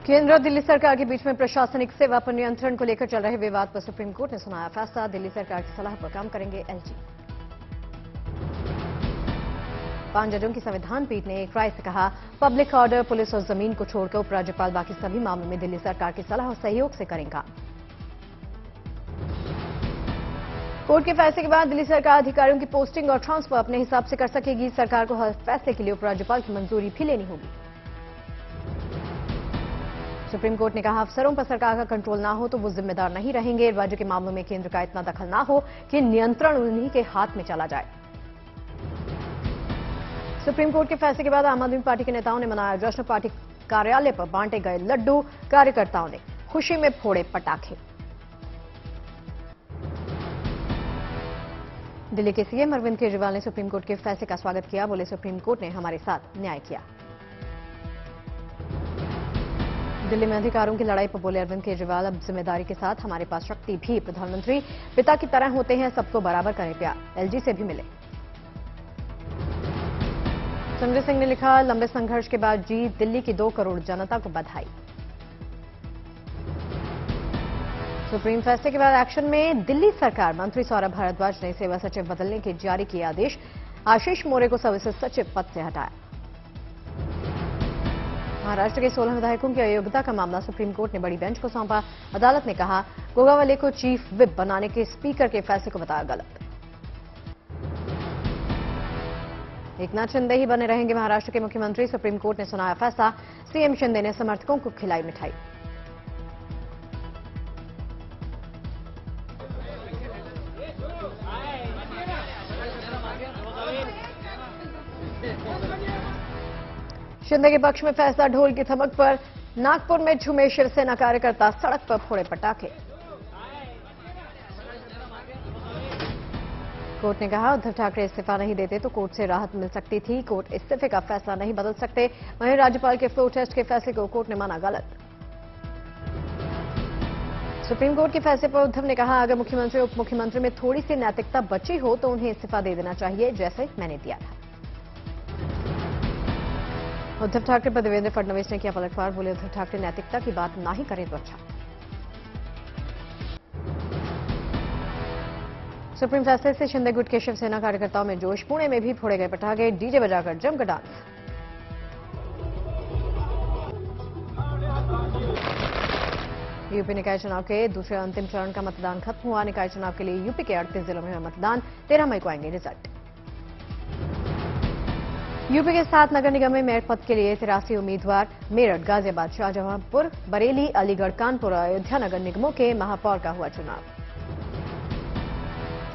केंद्र और दिल्ली सरकार के बीच में प्रशासनिक सेवा पर नियंत्रण को लेकर चल रहे विवाद पर सुप्रीम कोर्ट ने सुनाया फैसला। दिल्ली सरकार की सलाह पर काम करेंगे एलजी। 5 जजों की संविधान पीठ ने एक राय से कहा, पब्लिक ऑर्डर, पुलिस और जमीन को छोड़कर उपराज्यपाल बाकी सभी मामलों में दिल्ली सरकार की सलाह और सहयोग से करेंगे। कोर्ट के फैसले के बाद दिल्ली सरकार अधिकारियों की पोस्टिंग और ट्रांसफर अपने हिसाब से कर सकेगी। सरकार को हर फैसले के लिए उपराज्यपाल की मंजूरी भी लेनी होगी। सुप्रीम कोर्ट ने कहा, अफसरों पर सरकार का कंट्रोल ना हो तो वो जिम्मेदार नहीं रहेंगे। राज्य के मामलों में केंद्र का इतना दखल ना हो कि नियंत्रण उन्हीं के हाथ में चला जाए। सुप्रीम कोर्ट के फैसले के बाद आम आदमी पार्टी के नेताओं ने मनाया जश्न। पार्टी कार्यालय पर बांटे गए लड्डू, कार्यकर्ताओं ने खुशी में फोड़े पटाखे। दिल्ली के सीएम अरविंद केजरीवाल ने सुप्रीम कोर्ट के फैसले का स्वागत किया। बोले, सुप्रीम कोर्ट ने हमारे साथ न्याय किया। दिल्ली में अधिकारों की लड़ाई पर बोले अरविंद केजरीवाल, अब जिम्मेदारी के साथ हमारे पास शक्ति भी। प्रधानमंत्री पिता की तरह होते हैं, सबको बराबर करें प्यार। एलजी से भी मिले। संजय सिंह ने लिखा, लंबे संघर्ष के बाद जीत, दिल्ली की 2 करोड़ जनता को बधाई। सुप्रीम फैसले के बाद एक्शन में दिल्ली सरकार। मंत्री सौरभ भारद्वाज ने सेवा सचिव बदलने के जारी किए आदेश। आशीष मोरे को सर्विसेज सचिव पद से हटाया। महाराष्ट्र के 16 विधायकों की अयोग्यता का मामला सुप्रीम कोर्ट ने बड़ी बेंच को सौंपा। अदालत ने कहा, गोगावले को चीफ विप बनाने के स्पीकर के फैसले को बताया गलत। एकनाथ शिंदे ही बने रहेंगे महाराष्ट्र के मुख्यमंत्री। सुप्रीम कोर्ट ने सुनाया फैसला। सीएम शिंदे ने समर्थकों को खिलाई मिठाई। शिंदे के पक्ष में फैसला। ढोल की थमक पर नागपुर में झूमे शिवसेना कार्यकर्ता, सड़क पर फोड़े पटाखे। कोर्ट ने कहा, उद्धव ठाकरे इस्तीफा नहीं देते तो कोर्ट से राहत मिल सकती थी। कोर्ट इस्तीफे का फैसला नहीं बदल सकते। वहीं राज्यपाल के फ्लोर टेस्ट के फैसले को कोर्ट ने माना गलत। सुप्रीम कोर्ट के फैसले पर उद्धव ने कहा, अगर मुख्यमंत्री उप मुख्यमंत्री में थोड़ी सी नैतिकता बची हो तो उन्हें इस्तीफा दे देना चाहिए, जैसे मैंने दिया था। उद्धव ठाकरे पर देवेंद्र फडणवीस ने किया पलटवार। बोले, उद्धव ठाकरे नैतिकता की बात ना ही करें तो अच्छा। सुप्रीम फैसले से शिंदे गुट के शिवसेना कार्यकर्ताओं में जोश। पुणे में भी फोड़े गए पटाखे, डीजे बजाकर जमकर डांस। यूपी निकाय चुनाव के दूसरे अंतिम चरण का मतदान खत्म हुआ। निकाय चुनाव के लिए यूपी के 38 जिलों में हुआ मतदान। 13 मई को आएंगे रिजल्ट। यूपी के 7 नगर निगम में मेयर पद के लिए 83 उम्मीदवार। मेरठ, गाजियाबाद, शाहजहांपुर, बरेली, अलीगढ़, कानपुर और अयोध्या नगर निगमों के महापौर का हुआ चुनाव।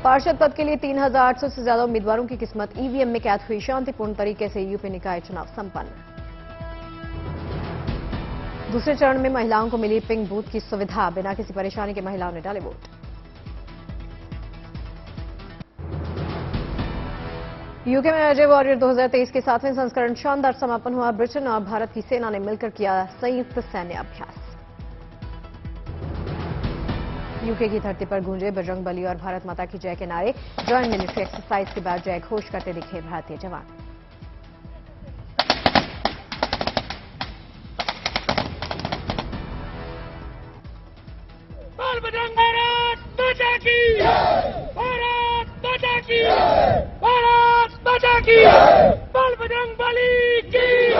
पार्षद पद के लिए 3800 से ज्यादा उम्मीदवारों की किस्मत ईवीएम में कैद हुई। शांतिपूर्ण तरीके से यूपी निकाय चुनाव संपन्न। दूसरे चरण में महिलाओं को मिली पिंक बूथ की सुविधा। बिना किसी परेशानी के महिलाओं ने डाले वोट। यूके में अजय वॉरियर 2023 के 7वें संस्करण शानदार समापन हुआ। ब्रिटेन और भारत की सेना ने मिलकर किया संयुक्त सैन्य अभ्यास। यूके की धरती पर गूंजे बजरंगबली और भारत माता की जय के नारे। जॉइंट मिलिट्री एक्सरसाइज के बाद जय घोष करते दिखे भारतीय जवान। बजरंग भारत माता की, भारत माता की, भारत माता की, बाल बजरंग बली की,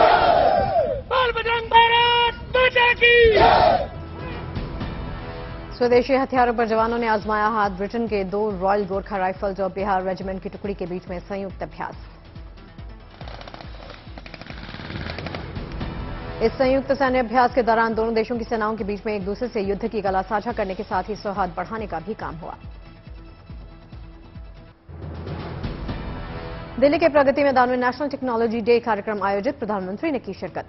बाल बजरंग भारत माता की। स्वदेशी हथियारों पर जवानों ने आजमाया हाथ। ब्रिटेन के 2 रॉयल गोरखा राइफल्स और बिहार रेजिमेंट की टुकड़ी के बीच में संयुक्त अभ्यास। इस संयुक्त सैन्य अभ्यास के दौरान दोनों देशों की सेनाओं के बीच में एक दूसरे से युद्ध की कला साझा करने के साथ ही सौहार्द बढ़ाने का भी काम हुआ। दिल्ली के प्रगति मैदान में नेशनल टेक्नोलॉजी डे कार्यक्रम आयोजित। प्रधानमंत्री ने की शिरकत।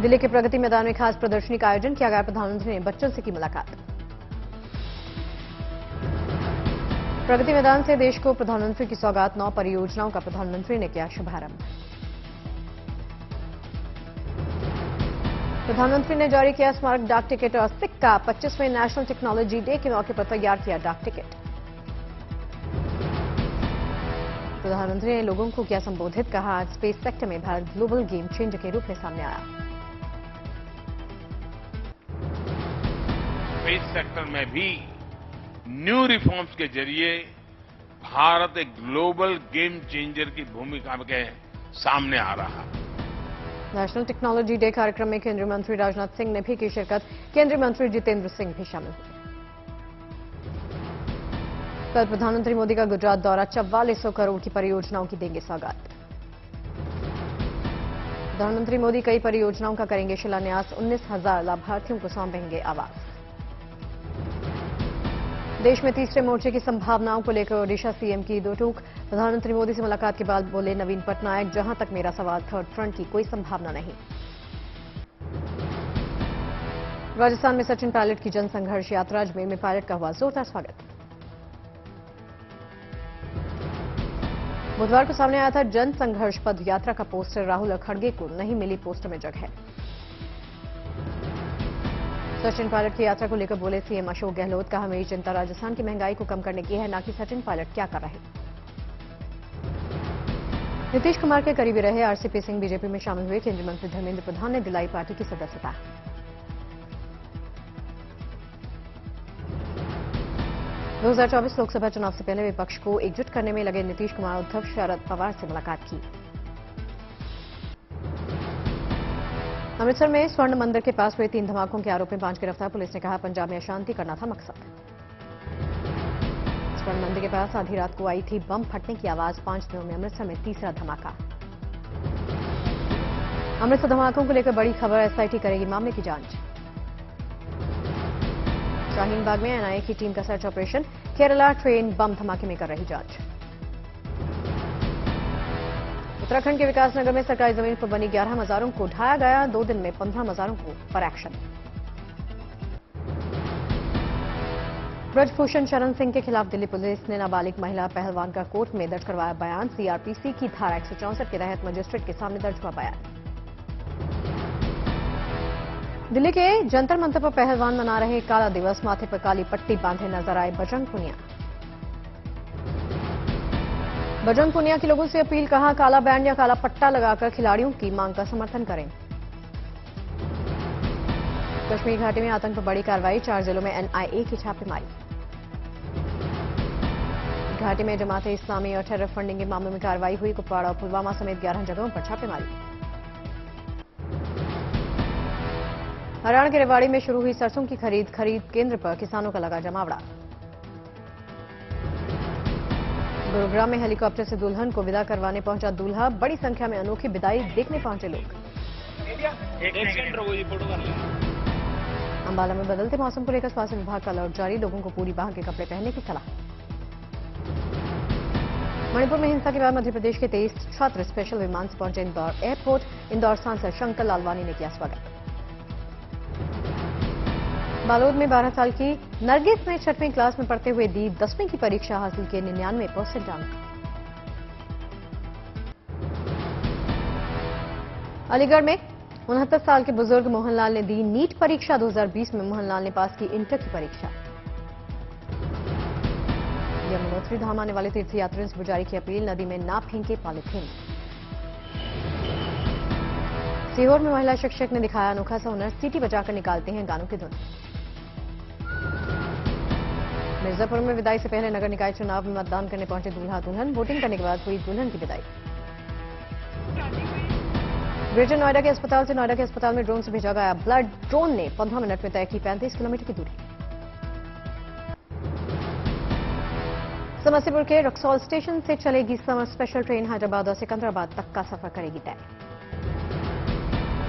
दिल्ली के प्रगति मैदान में खास प्रदर्शनी का आयोजन किया गया। प्रधानमंत्री ने बच्चों से की मुलाकात। प्रगति मैदान से देश को प्रधानमंत्री की सौगात। 9 परियोजनाओं का प्रधानमंत्री ने किया शुभारंभ। प्रधानमंत्री ने जारी किया स्मारक डाक टिकट और सिक्का। 25वें नेशनल टेक्नोलॉजी डे के मौके पर तैयार किया डाक टिकट। प्रधानमंत्री ने लोगों को किया संबोधित, कहा आज स्पेस सेक्टर में भारत ग्लोबल गेम चेंजर के रूप में सामने आया। स्पेस सेक्टर में भी न्यू रिफॉर्म्स के जरिए भारत एक ग्लोबल गेम चेंजर की भूमिका के सामने आ रहा है। नेशनल टेक्नोलॉजी डे कार्यक्रम में केंद्रीय मंत्री राजनाथ सिंह ने भी की शिरकत। केंद्रीय मंत्री जितेंद्र सिंह भी शामिल हुए। कल प्रधानमंत्री मोदी का गुजरात दौरा, 4400 करोड़ की परियोजनाओं की देंगे सौगात। प्रधानमंत्री मोदी कई परियोजनाओं का करेंगे शिलान्यास, 19,000 लाभार्थियों को सौंपेंगे आवास। देश में तीसरे मोर्चे की संभावनाओं को लेकर ओडिशा सीएम की दो टूक। प्रधानमंत्री मोदी से मुलाकात के बाद बोले नवीन पटनायक, जहां तक मेरा सवाल, थर्ड फ्रंट की कोई संभावना नहीं। राजस्थान में सचिन पायलट की जनसंघर्ष यात्रा, अजमेर में पायलट का हुआ जोरदार स्वागत। बुधवार को सामने आया था जनसंघर्ष पद यात्रा का पोस्टर, राहुल और खड़गे को नहीं मिली पोस्टर में जगह। सचिन पायलट की यात्रा को लेकर बोले सीएम अशोक गहलोत, कहा मेरी चिंता राजस्थान की महंगाई को कम करने की है, न कि सचिन पायलट क्या कर रहे। नीतीश कुमार के करीबी रहे आरसीपी सिंह बीजेपी में शामिल हुए। केंद्रीय मंत्री धर्मेंद्र प्रधान ने दिलाई पार्टी की सदस्यता। दो 2024 लोकसभा चुनाव से पहले विपक्ष को एकजुट करने में लगे नीतीश कुमार, उद्धव शरद पवार से मुलाकात की। अमृतसर में स्वर्ण मंदिर के पास हुए 3 धमाकों के आरोप में 5 गिरफ्तार। पुलिस ने कहा पंजाब में अशांति करना था मकसद। स्वर्ण मंदिर के पास आधी रात को आई थी बम फटने की आवाज, 5 दिनों में अमृतसर में तीसरा धमाका। अमृतसर धमाकों को लेकर बड़ी खबर, एसआईटी करेगी मामले की जांच। शाहीन बाग में एनआईए की टीम का सर्च ऑपरेशन, केरला ट्रेन बम धमाके में कर रही जांच। उत्तराखंड के विकासनगर में सरकारी जमीन पर बनी 11 मजारों को ढाया गया, 2 दिन में 15 मजारों को पर एक्शन। ब्रजभूषण शरण सिंह के खिलाफ दिल्ली पुलिस ने नाबालिग महिला पहलवान का कोर्ट में दर्ज करवाया बयान। सीआरपीसी की धारा 164 के तहत मजिस्ट्रेट के सामने दर्ज हुआ बयान। दिल्ली के जंतर मंतर पर पहलवान मना रहे काला दिवस, माथे पर काली पट्टी बांधे नजर आए बजरंग पुनिया। बजरंग पुनिया की लोगों से अपील, कहा काला बैंड या काला पट्टा लगाकर खिलाड़ियों की मांग का समर्थन करें। कश्मीर घाटी में आतंक पर बड़ी कार्रवाई, 4 जिलों में एनआईए की छापेमारी। घाटी में जमाते इस्लामी और टेरर फंडिंग के मामलों में कार्रवाई हुई, कुपवाड़ा और पुलवामा समेत 11 जगहों पर छापेमारी। हरियाणा के रेवाड़ी में शुरू हुई सरसों की खरीद केंद्र पर किसानों का लगा जमावड़ा। गुरुग्राम में हेलीकॉप्टर से दुल्हन को विदा करवाने पहुंचा दूल्हा, बड़ी संख्या में अनोखी विदाई देखने पहुंचे लोग। अंबाला में बदलते मौसम को लेकर स्वास्थ्य विभाग का अलर्ट जारी, लोगों को पूरी बांह के कपड़े पहनने की सलाह। मणिपुर में हिंसा के बाद मध्य प्रदेश के 23 छात्र स्पेशल विमान से पहुंचे इंदौर एयरपोर्ट। इंदौर सांसद शंकर लालवानी ने किया स्वागत। बालोद में 12 साल की नरगिस ने 6वीं क्लास में पढ़ते हुए दी 10वीं की परीक्षा, हासिल किए 99% अंक। अलीगढ़ में 69 साल के बुजुर्ग मोहनलाल ने दी नीट परीक्षा, 2020 में मोहनलाल ने पास की इंटर की परीक्षा। यमुनोत्री धाम आने वाले तीर्थयात्रियों से गुजारी की अपील, नदी में ना फेंके पॉलीथीन। सीहोर में महिला शिक्षक ने दिखाया अनोखा सा हुनर, सीटी बजाकर निकालते हैं गानों की धुन। मिर्जापुर में विदाई से पहले नगर निकाय चुनाव में मतदान करने पहुंचे दूल्हा दुल्हन, वोटिंग करने के बाद हुई दुल्हन की विदाई। ग्रेटर नोएडा के अस्पताल से नोएडा के अस्पताल में ड्रोन से भेजा गया ब्लड, ड्रोन ने 15 मिनट में तय की 35 किलोमीटर की दूरी। समस्तीपुर के रक्सौल स्टेशन से चलेगी समर स्पेशल ट्रेन, हैदराबाद और सिकंदराबाद तक का सफर करेगी तय।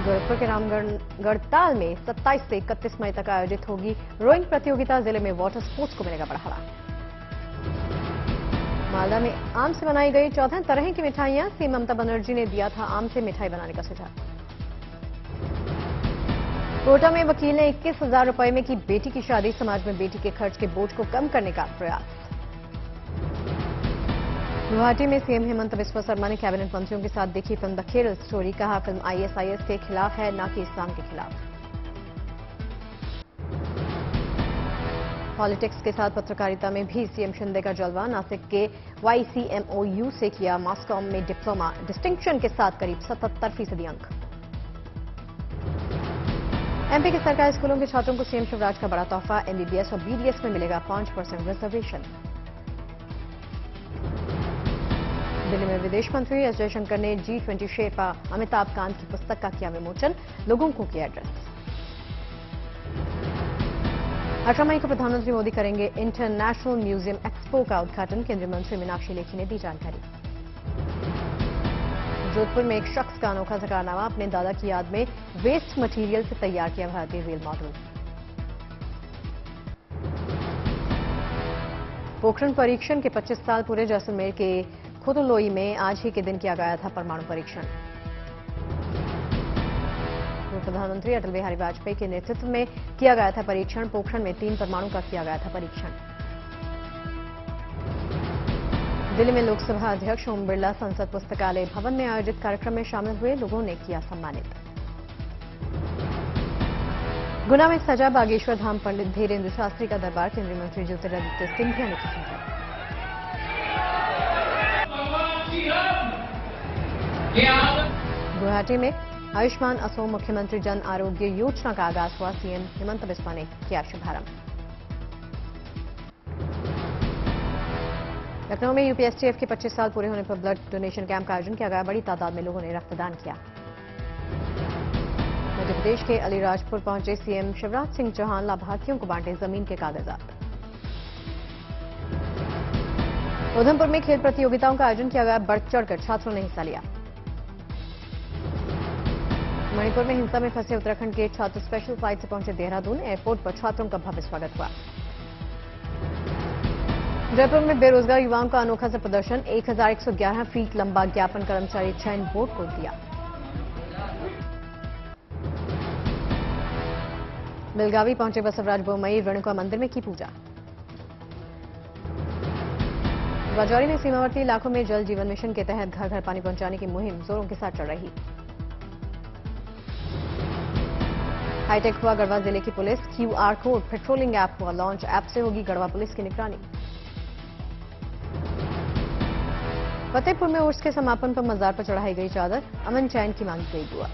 गोरखपुर के रामगढ़ ताल में 27 से 31 मई तक आयोजित होगी रोइंग प्रतियोगिता, जिले में वाटर स्पोर्ट्स को मिलेगा बढ़ावा। मालदा में आम से बनाई गई 14 तरह की मिठाइयां, सीएम ममता बनर्जी ने दिया था आम से मिठाई बनाने का सुझाव। कोटा में वकील ने 21,000 रुपए में की बेटी की शादी, समाज में बेटी के खर्च के बोझ को कम करने का प्रयास। गुवाहाटी में सीएम हेमंत बिस्वा शर्मा ने कैबिनेट मंत्रियों के साथ देखी फिल्म द केरल स्टोरी, कहा फिल्म आईएसआईएस के खिलाफ है, न कि इस्लाम के खिलाफ। पॉलिटिक्स के साथ पत्रकारिता में भी सीएम शिंदे का जलवा। नासिक के YCMOU से किया मास कॉम में डिप्लोमा, डिस्टिंक्शन के साथ करीब 77% अंक। एमपी के सरकारी स्कूलों के छात्रों को सीएम शिवराज का बड़ा तोहफा। MBBS और BDS में मिलेगा 5% रिजर्वेशन। दिल्ली में विदेश मंत्री एस जयशंकर ने G20 शेरपा अमिताभ कांत की पुस्तक का किया विमोचन, लोगों को किया एड्रेस। 18 मई को प्रधानमंत्री मोदी करेंगे इंटरनेशनल म्यूजियम एक्सपो का उद्घाटन। केंद्रीय मंत्री मीनाक्षी लेखी ने दी जानकारी। जोधपुर में एक शख्स का अनोखा सा कारनामा, अपने दादा की याद में वेस्ट मटेरियल से तैयार किया भारतीय रेल मॉडल। पोखरण परीक्षण के 25 साल पूरे। जैसलमेर के खुदलोई में आज ही के दिन किया गया था परमाणु परीक्षण। पूर्व प्रधानमंत्री अटल बिहारी वाजपेयी के नेतृत्व में किया गया था परीक्षण। पोखरण में 3 परमाणु का किया गया था परीक्षण। दिल्ली में लोकसभा अध्यक्ष ओम बिरला संसद पुस्तकालय भवन में आयोजित कार्यक्रम में शामिल हुए, लोगों ने किया सम्मानित। गुना में सजा बागेश्वर धाम पंडित धीरेन्द्र शास्त्री का दरबार। केंद्रीय मंत्री ज्योतिरादित्य सिंधिया ने की सजा। गुवाहाटी में आयुष्मान असोम मुख्यमंत्री जन आरोग्य योजना का आगाज हुआ। सीएम हेमंत बिस्वा ने किया शुभारंभ। लखनऊ में यूपीएसटीएफ के 25 साल पूरे होने पर ब्लड डोनेशन कैंप का आयोजन किया गया। बड़ी तादाद में लोगों ने रक्तदान किया। मध्य प्रदेश के अलीराजपुर पहुंचे सीएम शिवराज सिंह चौहान, लाभार्थियों को बांटे जमीन के कागजात। उधमपुर में खेल प्रतियोगिताओं का आयोजन किया गया। बढ़ चढ़कर छात्रों ने हिस्सा लिया। मणिपुर में हिंसा में फंसे उत्तराखंड के छात्र स्पेशल फ्लाइट से पहुंचे देहरादून। एयरपोर्ट पर छात्रों का भव्य स्वागत हुआ। जयपुर में बेरोजगार युवाओं का अनोखा सा प्रदर्शन। 1111 फीट लंबा ज्ञापन कर्मचारी चयन बोर्ड को दिया। बेलगावी पहुंचे बसवराज बोम्मई, रेणुका मंदिर में की पूजा। राजौरी में सीमावर्ती इलाकों में जल जीवन मिशन के तहत घर घर पानी पहुंचाने की मुहिम जोरों के साथ चल रही। हाईटेक हुआ गढ़वा जिले की police. QR code patrolling app हुआ लॉन्च। ऐप से होगी गढ़वा पुलिस की निगरानी। फतेहपुर में उर्स के समापन पर मजार पर चढ़ाई गई चादर। अमन चैन की मांगी गई दुआ।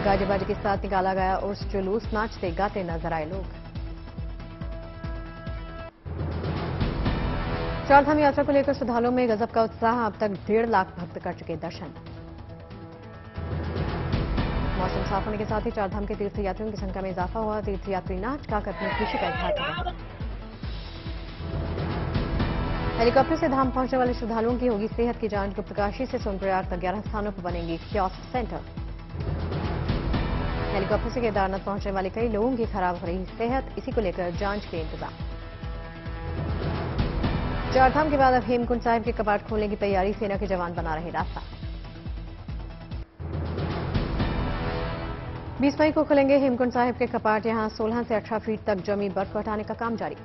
गाजे बाजे के साथ निकाला गया उर्स जुलूस। नाचते गाते नजर आए लोग। चारधाम यात्रा को लेकर श्रद्धालुओं में गजब का उत्साह। अब तक 1.5 लाख भक्त कर चुके दर्शन। मौसम साफ होने के साथ ही चारधाम के तीर्थयात्रियों की संख्या में इजाफा हुआ। तीर्थयात्री नाच गाकर अपनी खुशी का इजहार कर रहे। हेलीकॉप्टर से धाम पहुंचने वाले श्रद्धालुओं की होगी सेहत की जांच। गुप्तकाशी से सोनप्रयाग तक 11 स्थानों पर बनेंगे कियोस्क सेंटर। हेलीकॉप्टर से केदारनाथ पहुंचने वाले कई लोगों की खराब हो रही सेहत, इसी को लेकर जांच के इंतजाम। चारधाम के बाद अब हेमकुंड साहिब के कपाट खोलने की तैयारी। सेना के जवान बना रहे रास्ता। 20 मई को खुलेंगे हेमकुंड साहिब के कपाट। यहां 16 से 18 फीट तक जमी बर्फ हटाने का काम जारी।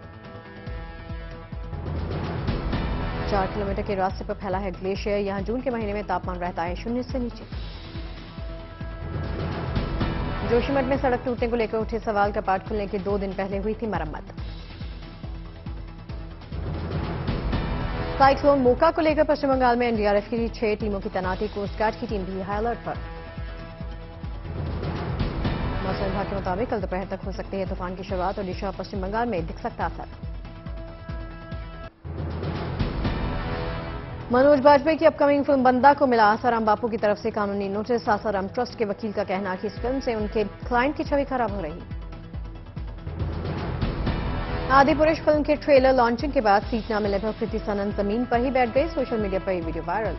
4 किलोमीटर के रास्ते पर फैला है ग्लेशियर। यहां जून के महीने में तापमान रहता है 0 से नीचे। जोशीमठ में सड़क टूटने को लेकर उठे सवाल। कपाट खुलने के 2 दिन पहले हुई थी मरम्मत। साइक्लोन मोका को लेकर पश्चिम बंगाल में एनडीआरएफ की 6 टीमों की तैनाती। कोस्ट गार्ड की टीम भी हाई अलर्ट पर। मौसम विभाग के मुताबिक कल दोपहर तक हो सकती है तूफान की शुरुआत। ओडिशा और पश्चिम बंगाल में दिख सकता असर। मनोज बाजपेयी की अपकमिंग फिल्म बंदा को मिला आसाराम बापू की तरफ से कानूनी नोटिस। आसाराम ट्रस्ट के वकील का कहना कि इस फिल्म से उनके क्लाइंट की छवि खराब हो रही। आदिपुरुष फिल्म के ट्रेलर लॉन्चिंग के बाद सीट न मिलने पर कृति सनन जमीन पर ही बैठ गए। सोशल मीडिया पर ये वीडियो वायरल।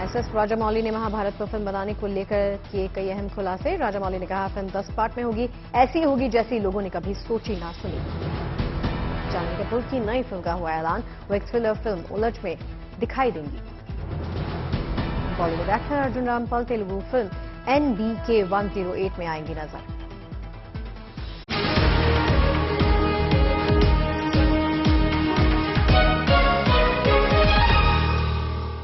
एसएस राजामौली ने महाभारत पर फिल्म बनाने को लेकर किए कई अहम खुलासे। राजामौली ने कहा फिल्म 10 पार्ट में होगी, ऐसी होगी जैसी लोगों ने कभी सोची ना सुनी। जाह्नवी कपूर की नई फिल्म का हुआ ऐलान। वो एक थ्रिलर फिल्म उलझ में दिखाई देंगी। Bollywood actor Arjun Rampal Telugu film NBK 108 में आएंगी नजर।